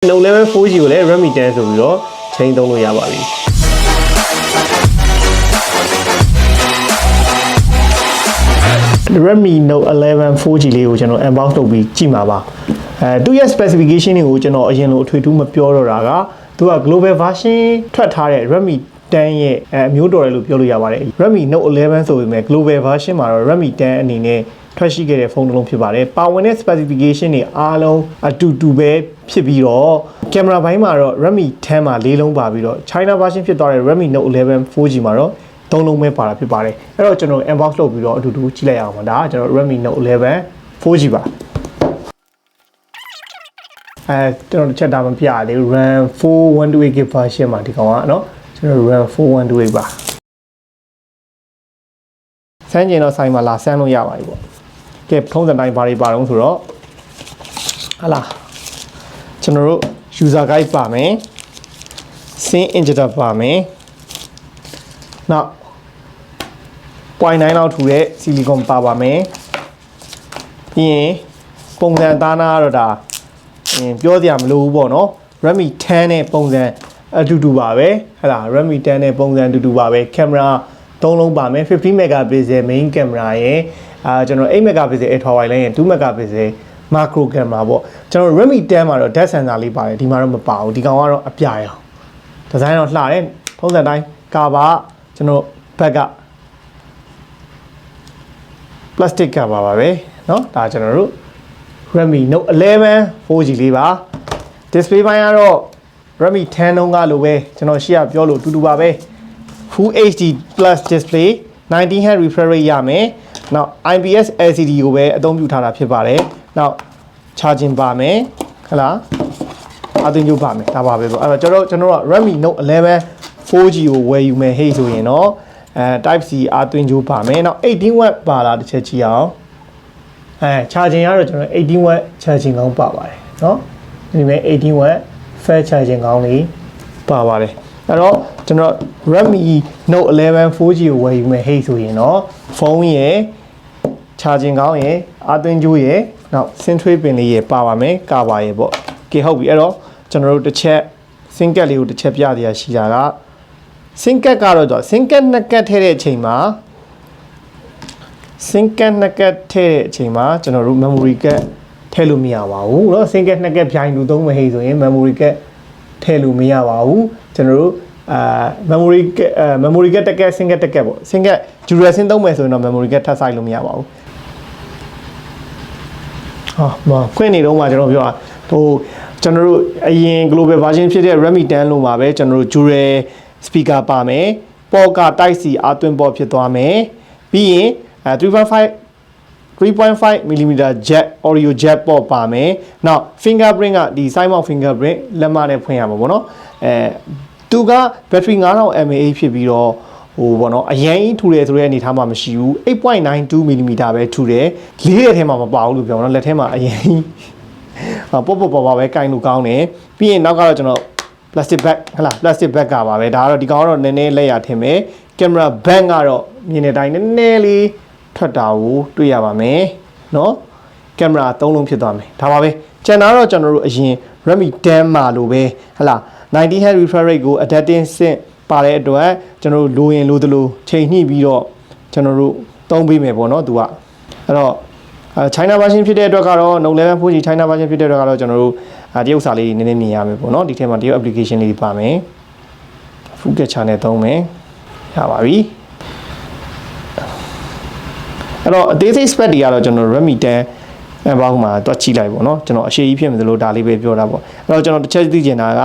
Note level 4G ကိုလည်း Redmi 10ဆိုပြီးတော့ချိန်သုံးလို့ရပါပြီ Redmi Note 11 4G လေးကိုကျွန်တော် unbox လုပ်ပြီးကြည့်မှာပါသူရဲ့ specification တွေကိုကျွန်တော်အရင်လိုအထွေထူးမပြောတော့တာကသူက global version ထွက်ထားတဲ့ Redmi 10ရဲ့အမျိုးတော်တယ်လို့ပြောလို့ရပါတယ် Redmi Note 11ဆိုပေမဲ့ global version မှာတော့ Redmi 10အနေနဲ့ထွက်ရှိခဲ့တဲ့ဖုန်းတစ်လုံးဖြစ်ပါတယ်ပါဝင်တဲ့ specification တွေအားလုံးအတူတူပဲဖြစ်ပြီးတော့ camera ဘိုင်းမှာတော့ Redmi 10မှာ၄လုံးပါပြီးတော့ China version ဖြစ်သွားတဲ့ Redmi Note 11 4G မှာတော့3လုံးပဲပါတာဖြစ်ပါတယ်အဲ့တော့ကျွန်တော် unbox လုပ်ပြီးတော့အတူတူကြည့်လိုက်အောင်ပါဒါကကျွန်တော် Redmi Note 11 4G ပါကျွန်တော်ချက်တာမပြရသေးဘူး RAM 4128GB version မှာဒီကောင်ကเนาะကျွန်တော် RAM 4128ပါစမ်းကျင်တော့ဆိုင်မှာလာဆန်းလို့ရပါပြီပေါ့ကဲဖုန်းစံတိုင်းဘာတွေပါတော့ဆိုတော့ဟာလာကျွန်တော်တို့ user guide ပါမယ် scene injector ပါမယ်နောက် 0.9 လောက်ထူတဲ့ silicon ပါမယ်ပြီးရင်ပုံစံသားနာတော့ဒါပြောစရာမလိုဘူးပေါ့နော် Redmi 10နဲ့ပုံစံအတူတူပါပဲဟဲ့လား Redmi 10နဲ့ပုံစံအတူတူပါပဲ camera 3လုံးပါမယ်50 megapixel main camera ရဲ့ကျွန်တော်8 megapixel ultra wide လည်း2 megapixel macro camera ပေါ့ကျွန်တော် Redmi 10မှာတော့ depth sensor လေးပါတယ်ဒီမှာတော့မပါဘူးဒီကောင်ကတော့အပြာရောင်ဒီဇိုင်းတော့လှတယ်ဖုန်းစံတိုင်းကာပါကျွန်တော်ဘက်က plastic cover ပါပဲเนาะဒါကျွန်တော်တို့ Redmi Note 11 4G လေးပါ display ပိုင်းကတော့ Redmi 10တုန်းကလိုပဲကျွန်တော်ရှေ့ကပြောလို့တူတူပါပဲ Full HD Plus display 19Hz refresh rate ရမယ်နောက် IPS LCD ကိုပဲအသုံးပြုထားတာဖြစ်ပါတယ်နောက် charging ပါမယ်ဟလားအသွင်ကြိုးပါမယ်ဒါပါပဲပေါ့အဲ့တော့ကျွန်တော်က Redmi Note 11 4G ကိုဝယ်ယူမယ်ဟေ့ဆိုရင်တော့Type C အသွင်ကြိုးပါမယ်နောက်18W ပါလာတစ်ချက်ကြည့်အောင်charging ကတော့ကျွန်တော်18W charging ကောင်းပါပါတယ်เนาะဒီမဲ့18W fast charging ကောင်းလေးပါပါတယ်အဲ့တော့ကျွန်တော် Redmi Note 11 4G ကိုဝယ်ယူမယ်ဟေ့ဆိုရင်တော့ဖုန်းရဲ့ charging ကောင်းရဲ့အသွင်ကြိုးရဲ့နောက် SIM tray ပင်လေးရဲ့ပါပါမယ်ကာပါရဲ့ပေါ့ကဲဟုတ်ပြီအဲ့တော့ကျွန်တော်တို့တစ်ချက် SIM card လေးကိုတစ်ချက်ပြရရှိတာက SIM card ကတော့SIM card နှစ်ကတ်ထည့်တဲ့အချိန်မှာ SIM card နှစ်ကတ်ထည့်တဲ့အချိန်မှာကျွန်တော်တို့ memory card ထည့်လို့မရပါဘူးเนาะ SIM card နှစ်ကတ်ပြိုင်လို့သုံးမဟိဆိုရင် memory card ထည့်လို့မရပါဘူးကျွန်တော်တို့memory card တက်ကတ် SIM card တက်ကတ်ပေါ့ SIM card dual SIM သုံးမယ်ဆိုရင်တော့ memory card ထပ်ဆိုင်လို့မရပါဘူးခွင့်နေတော့မှကျွန်တော်ပြောတာဟိုကျွန်တော်တို့အရင် global version ဖြစ်တဲ့ Redmi 10လုံးပါပဲကျွန်တော်တို့ dual speaker ပါမယ်ပေါ်က Type C အသွင်ပေါ်ဖြစ်သွားမယ်ပြီးရင်3.5mm jack audio jack ပေါ်ပါမယ်နောက် fingerprint ကဒီ side mount fingerprint လက်မနဲ့ဖွင့်ရမှာပေါ့နော်သူက battery 5000 mAh ဖြစ်ပြီးတော့ဟိုပေါ့နော်အရင်ကြီးထူတယ်ဆိုတဲ့အနေထားမှာမရှိဘူး 8.92mm ပဲထူတယ်လေးတဲ့ထဲမှာမပါဘူးလို့ပြောတော့လက်ထဲမှာအရင်ပေါ့ပဲကင်လို့ကောင်းတယ်ပြီးရင်နောက်ကတော့ကျွန်တော် plastic bag ဟလား plastic bag ကပါပဲဒါကတော့ဒီကောင်ကတော့နည်းနည်းလက်ရထင်မယ် camera bag ကတော့မြင်တဲ့အတိုင်းနည်းနည်းလေးထွက်တာကိုတွေ့ရပါမယ်เนาะ camera 3လုံးဖြစ်သွားမယ်ဒါပါပဲကျန်တာတော့ကျွန်တော်တို့အရင် Redmi 10မှာလိုပဲဟလား 90Hz refresh rate ကို adapting sync ပါတဲ့အတွက်ကျွန်တော်တို့လိုရင်လိုသလိုချိန်ညှိပြီးတော့ကျွန်တော်တို့သုံးပေးမယ်ပေါ့เนาะသူကအဲ့တော့China version ဖြစ်တဲ့အတွက်ကတော့ Note 11 4G China version ဖြစ်တဲ့အတွက်ကတော့ကျွန်တော်တို့တရုတ်စာလေးနည်းနည်းမြင်ရမယ်ပေါ့เนาะဒီထဲမှာတရုတ် application လေးပါမယ် full capture နဲ့သုံးမယ်ရပါပြီအဲ့တော့အသေးစိတ် spec တွေကတော့ကျွန်တော် Redmi 10ဘောက်မှာတွက်ကြည့်လိုက်ပေါ့เนาะကျွန်တော်အရှိကြီးဖြစ်မယ်လို့ဒါလေးပဲပြောတာပေါ့အဲ့တော့ကျွန်တော်တစ်ချက်သိချင်တာက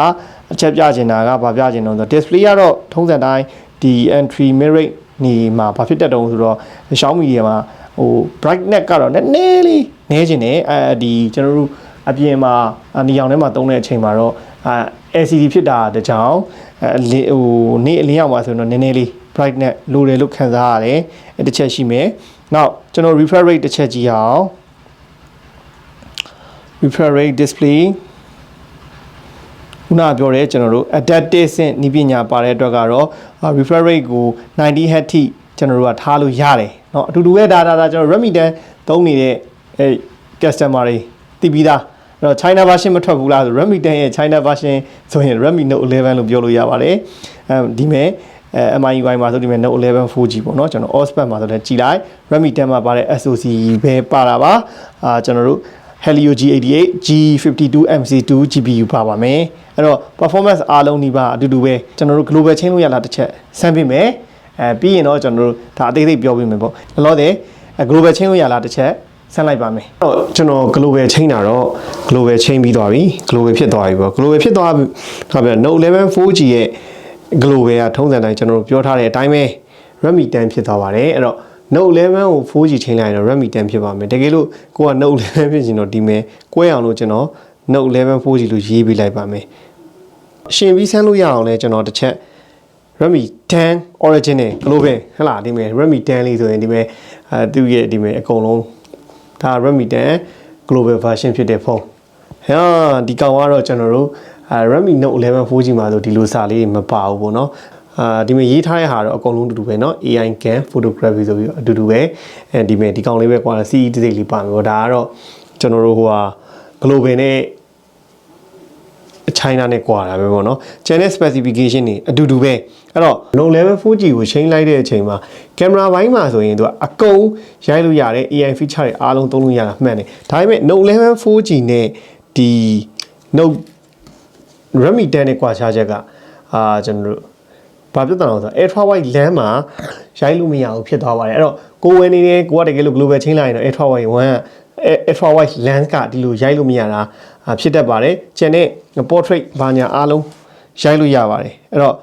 အချက်ပြချင်တာကဘာပြချင်တော့ဆို display ကတော့ထုံးစံတိုင်းဒီ entry mid rate နေမှာဘာဖြစ်တတ်တုံးဆိုတော့ Xiaomi တွေမှာဟို brightness ကတော့နည်းနည်းလေးနည်းချင်တယ်ဒီကျွန်တော်တို့အပြင်မှာနေအောင်ထဲမှာသုံးတဲ့အချိန်မှာတော့LCD ဖြစ်တာတကြောင်ဟိုနေ့အလင်းရောက်မှာဆိုတော့နည်းနည်းလေး brightness လိုတယ်လို့ခံစားရတယ်အဲ့တစ်ချက်ရှိမယ်နောက်ကျွန်တော် refresh rate တစ်ချက်ကြည့်အောင် refresh rate display ခုနပြောတယ်ကျွန်တော်တို့ adaptive sync နည်းပညာပါတဲ့အတွက်ကတော့ refresh rate ကို 90Hz ထိကျွန်တော်တို့ကထားလို့ရတယ်เนาะအတူတူပဲဒါကျွန်တော် Redmi 10သုံးနေတဲ့customer တွေသိပြီးသား တော့ China version မထွက်ဘူးလားဆို Redmi 10ရဲ့ China version ဆိုရင် Redmi Note 11လို့ပြောလို့ရပါတယ်ဒီမဲ့MIUI မှာဆိုဒီမဲ့ Note 11 4G ပေါ့နော်ကျွန်တော် OSPEC မှာဆိုလည်းကြည်လိုက် Redmi 10မှာပါတဲ့ SoC ပဲပါတာပါကျွန်တော်တို့ Helio G88 G52 MC2 GPU ပါပါမယ်အဲ့တော့ performance အားလုံးဒီပါအတူတူပဲကျွန်တော်တို့ global ချင်းလို့ရလားတစ်ချက်စမ်းပေးမယ်ပြီးရင်တော့ကျွန်တော်တို့ဒါအသေးသေးပြောပေးမယ်ပေါ့လောလောဆယ် global ချင်းလို့ရလားတစ်ချက်ဆန်းလိုက်ပါမယ်အဲ့တော့ကျွန်တော် global ချင်းတာတော့ global ချင်းပြီးသွားပြီ global ဖြစ်သွားပြီပေါ့ global ဖြစ်သွားပြီ Note 11 4G ရဲ့ global ကထုံးစံတိုင်းကျွန်တော်တို့ပြောထားတဲ့အတိုင်းပဲ Redmi 10ဖြစ်သွားပါတယ်အဲ့တော့ Note 11ကို 4G ချင်းလိုက်ရင်တော့ Redmi 10ဖြစ်ပါမယ်တကယ်လို့ကိုက Note 11ဖြစ်ရင်တော့ဒီမဲ့ကွဲအောင်လို့ကျွန်တော် Note 11 4G လို့ရေးပေးလိုက်ပါမယ်ရှင်ပြီးဆန်းလို့ရအောင်လဲကျွန်တော်တစ်ချက် Redmi 10 original global ဟဲ့လားဒီမဲ့ Redmi 10လေးဆိုရင်ဒီမဲ့သူ့ရဲ့ဒီမဲ့အကုန်လုံးဒါ Redmi 10 global version ဖြစ်တဲ့ဖုန်းဟာဒီကောင်ကတော့ကျွန်တော်တို့Redmi Note 11 4G မှာဆိုဒီလိုစာလေးမပါဘူးပေါ့နော်ဒီမှာရေးထားတဲ့ဟာတော့အကုန်လုံးအတူတူပဲเนาะ AI Cam Photography ဆိုပြီးအတူတူပဲဒီမဲ့ဒီကောင်လေးပဲကွာ CE တိတ်လေးပါမယ်ပေါ့ဒါကတော့ကျွန်တော်တို့ဟိုဟာ global နဲ့ China နဲ့ကွာတာပဲပေါ့เนาะ channel specification တွေအတူတူပဲအဲ့တော့ Note 11 4G ကိုချိန်လိုက်တဲ့အချိန်မှာကင်မရာဘိုင်းမှာဆိုရင်သူကအကုန်ရိုက်လို့ရတယ် AI feature တွေအားလုံးသုံးလို့ရတာမှန်တယ်ဒါပေမဲ့ Note 11 4G နဲ့ဒီ Note Redmi 10နဲ့ကွာခြားချက်ကကျွန်တော်တို့ဘာဖြစ်တာလဲဆိုတော့ ultra wide lens မှာရိုက်လို့မရဘူးဖြစ်သွားပါတယ်အဲ့တော့ကိုယ်ဝင်နေတယ်ကိုကတကယ်လို့ global ချင်းလိုက်ရင်တော့ ultra wide 1 ultra wide lens ကဒီလိုရိုက်လို့မရတာဖြစ်တတ်ပါတယ်ကျန်တဲ့ portrait ဘာညာအားလုံးရိုက်လို့ရပါတယ်အဲ့တော့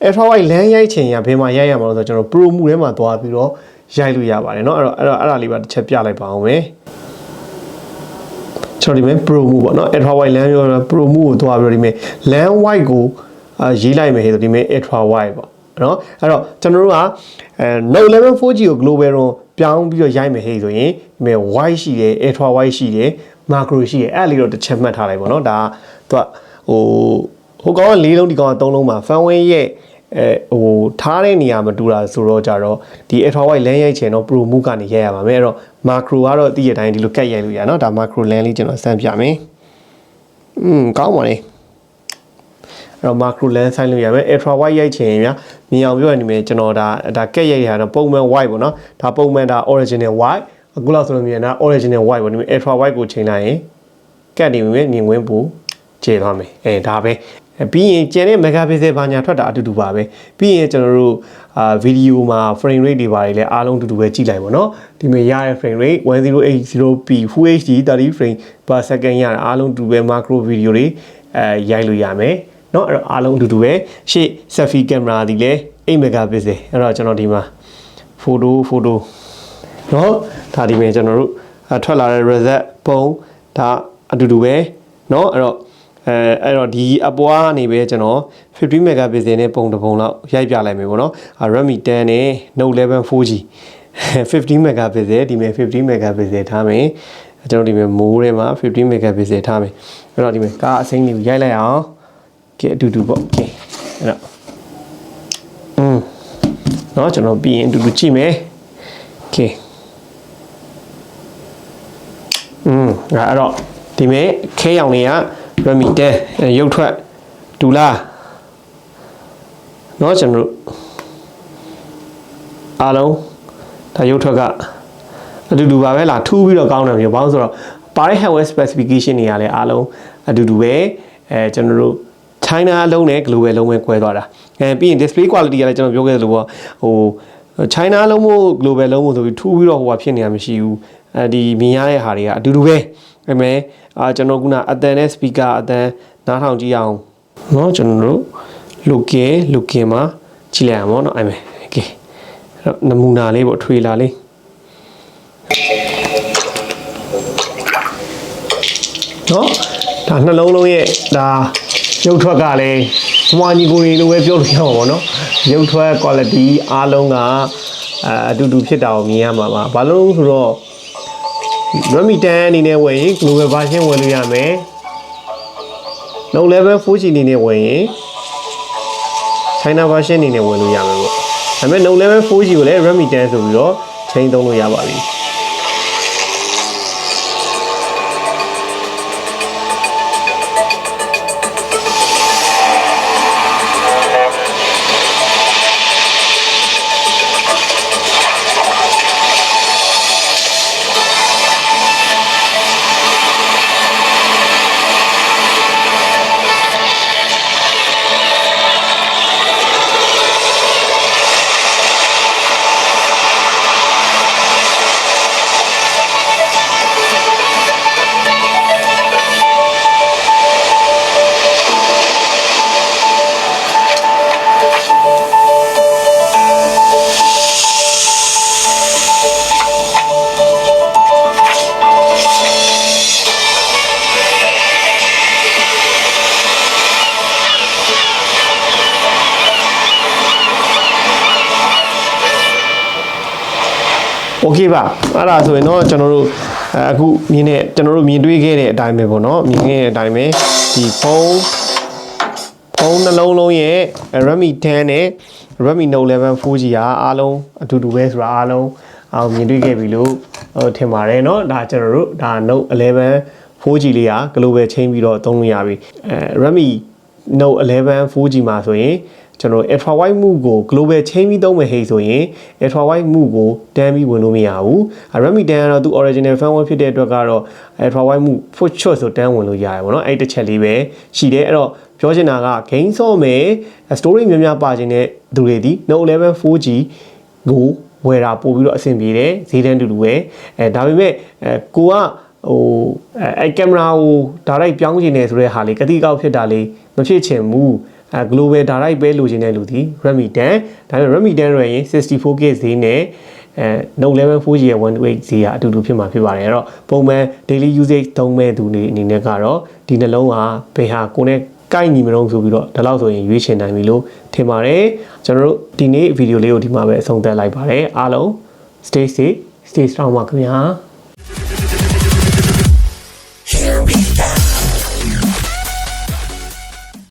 ultra wide lens ရိုက်ချင်ရဘယ်မှာရိုက်ရမှာလဲဆိုတော့ကျွန်တော် pro mode ထဲမှာသွားပြီးတော့ရိုက်လို့ရပါတယ်เนาะအဲ့တော့အဲ့ဒါလေးပါတစ်ချက်ပြလိုက်ပါအောင်မယ်ကျွန်တော်ဒီမဲ့ pro mode ပေါ့เนาะ ultra wide lens ရော pro mode ကိုသွားပြီးတော့ဒီမဲ့ lens wide ကိုရေးလိုက်မယ်ဟဲ့ဆိုဒီမဲ့ ultra wide ပေါ့เนาะအဲ့တော့ကျွန်တော်တို့ကNote 11 4G ကို global တော့ပြောင်းပြီးတော့ရိုက်မယ်ဟဲ့ဆိုရင်ဒီမဲ့ wide ရှိတယ် ultra wide ရှိတယ် macro ရှိတယ်အဲ့လေးတော့တစ်ချက်မှတ်ထားလိုက်ပေါ့เนาะဒါကသူကဟိုကောင်က၄လုံးဒီကောင်က၃လုံးပါ fanway ရဲ့ဟိုထားတဲ့နေရာမတူတာဆိုတော့ကြတော့ဒီ ultra wide lens ရိုက်ချင်တော့ pro move ကနေရိုက်ရပါမယ်အဲ့တော့ macro ကတော့တည့်ရတိုင်းဒီလိုကတ်ရိုက်လို့ရเนาะဒါ macro lens လေးကျွန်တော်စမ်းပြမယ်ကောင်းပါလေအဲ့တော့ macro lens ဆိုင်လို့ရမယ် ultra wide ရိုက်ချင်ရင်မြင်အောင်ပြောရနေမယ်ကျွန်တော်ဒါကက်ရိုက်ရတာပုံမှန် wide ပေါ့เนาะဒါပုံမှန်ဒါ original wide အခုလောက်ဆိုလို့မြင်တာ original wide ပေါ့ဒီ ultra wide ကိုချိန်လိုက်ရင်ကတ်နေပြီမြင်ကွင်းပူခြေသွားမယ်ဒါပဲပြီးရင်ကျန်တဲ့ megapixel ဘာညာထွက်တာအတူတူပါပဲပြီးရင်ကျွန်တော်တို့ဗီဒီယိုမှာ frame rate တွေပါတယ်လဲအားလုံးအတူတူပဲကြည့်လိုက်ပါเนาะဒီမှာရတဲ့ frame rate 1080p full HD 30 frame per second ရတာအားလုံးအတူတူပဲ macro video တွေရိုက်လို့ရမယ်เนาะအဲ့တော့အားလုံးအတူတူပဲရှေ့ selfie camera ဒီလဲ8 megapixel အဲ့တော့ကျွန်တော်ဒီမှာ photo เนาะဒါဒီမှာကျွန်တော်တို့ထွက်လာတဲ့ result ပုံဒါအတူတူပဲเนาะအဲ့တော့ဒီအပွားကနေပဲကျွန်တော်50 megapixel နဲ့ပုံတစ်ပုံလောက်ရိုက်ပြလိုက်မယ်ပေါ့နော် Redmi 10နဲ့ Note 11 4G 50 megapixel ဒီမဲ့50 megapixel ထားမယ်ကျွန်တော်ဒီမဲ့မိုးထဲမှာ50 megapixel ထားမယ်အဲ့တော့ဒီမဲ့ကားအစိမ်းလေးကိုရိုက်လိုက်အောင်ကဲအတူတူပေါ့ကဲအဲ့တော့เนาะကျွန်တော်ပြီးရင်အတူတူကြည့်မယ်ကဲအဲ့တော့ဒီမဲ့ခဲရောင်လေးကRedmi 10ရုပ်ထွက်တူလားเนาะကျွန်တော်တို့အားလုံးဒါရုပ်ထွက်ကအတူတူပါပဲလားထူးပြီးတော့ကောင်းတယ်မျိုးဘာလို့ဆိုတော့ပါတဲ့ hardware specification တွေကလည်းအားလုံးအတူတူပဲကျွန်တော်တို့ China အလုံးနဲ့ global လုံးပဲ꿰သွားတာပြီးရင် display quality ကလည်းကျွန်တော်ပြောခဲ့သလိုပေါ့ဟို China လုံးမို့ global လုံးမို့ဆိုပြီးထူးပြီးတော့ဟိုဟာဖြစ်နေတာမရှိဘူးဒီမြင်ရတဲ့ဟာတွေကအတူတူပဲအဲ့မဲ့ကျွန်တော်ခုနအတန်နဲ့ speaker အတန်နားထောင်ကြည့်အောင်เนาะကျွန်တော်တို့ local မှာကြည့်လိုက်အောင်เนาะအဲ့မဲ့โอเคအဲ့တော့နမူနာလေးပေါ့ထွေလာလေးเนาะဒါနှလုံးလုံးရဲ့ဒါရုပ်ထွက်ကလည်းမွာညီကိုရီလိုပဲပြောလို့ရမှာပေါ့เนาะရုပ်ထွက် quality အားလုံးကအတူတူဖြစ်တာကိုမြင်ရမှာပါဘာလို့လဲဆိုတော့ Redmi 10အနေနဲ့ဝယ်ရင် global version ဝယ်လို့ရမယ် Note 11 4G အနေနဲ့ဝယ်ရင် China version အနေနဲ့ဝယ်လို့ရမယ်ပေါ့ဒါပေမဲ့ Note 11 4G ကိုလည်း Redmi 10ဆိုပြီးတော့ချိန်သုံးလို့ရပါပြီ โอเคပါအဲ့ဒါဆိုရင်တော့ကျွန်တော်တို့အခုမြင်တဲ့ကျွန်တော်တို့မြင်တွေ့ခဲ့တဲ့အတိုင်းပဲပေါ့နော်မြင်ခဲ့တဲ့အတိုင်းပဲဒီဖုန်းနှလုံးလုံးရဲ့ Redmi 10နဲ့ Redmi Note 11 4G ကအားလုံးအတူတူပဲဆိုတာအားလုံးမြင်တွေ့ခဲ့ပြီလို့ထင်ပါတယ်เนาะဒါကျွန်တော်တို့ဒါ Note 11 4G လေးက global ချိန်ပြီးတော့သုံးလို့ရပြီRedmi Note 11 4G မှာဆိုရင်ကျွန်တော် ultra wide မှုကို global ချိန်ပြီးသုံးမယ်ဟိဆိုရင် ultra wide မှုကိုတန်းပြီးဝင်လို့မရဘူး Redmi 10ကတော့သူ original firmware ဖြစ်တဲ့အတွက်ကတော့ ultra wide မှု full shot ဆိုတန်းဝင်လို့ရတယ်ပေါ့နော်အဲ့တစ်ချက်လေးပဲရှိတယ်အဲ့တော့ပြောချင်တာက game ဆော့မယ် story များများပါခြင်းတဲ့သူတွေဒီ Note 11 4G ကိုဝယ်တာပို့ပြီးတော့အဆင်ပြေတယ်ဈေးတန်းတူတူပဲဒါပေမဲ့ကိုကအဲ့ကင်မရာကို direct ပြောင်းချင်တယ်ဆိုတဲ့ဟာလေးကတိကောက်ဖြစ်တာလေးမဖြစ်ချင်ဘူးglobal direct ပဲလိုချင်တဲ့လူဒီ Redmi 10ဒါပေမဲ့ Redmi 10ရရင် 64K ဈေးနဲ့Note 11 4G ရဲ့ 128 ဈေးကအတူတူဖြစ်မှာဖြစ်ပါတယ်အဲ့တော့ပုံမှန် daily usage သုံးမဲ့သူတွေအနေနဲ့ကတော့ဒီနှလုံးကဘယ်ဟာကိုနဲ့ကိုက်ညီမလို့ဆိုပြီးတော့ဒါလောက်ဆိုရင်ရွေးချယ်နိုင်ပြီလို့ထင်ပါတယ်ကျွန်တော်တို့ဒီနေ့ဗီဒီယိုလေးကိုဒီမှာပဲအဆုံးသတ်လိုက်ပါတယ်အားလုံး stay safe stay strong ပါခင်ဗျာ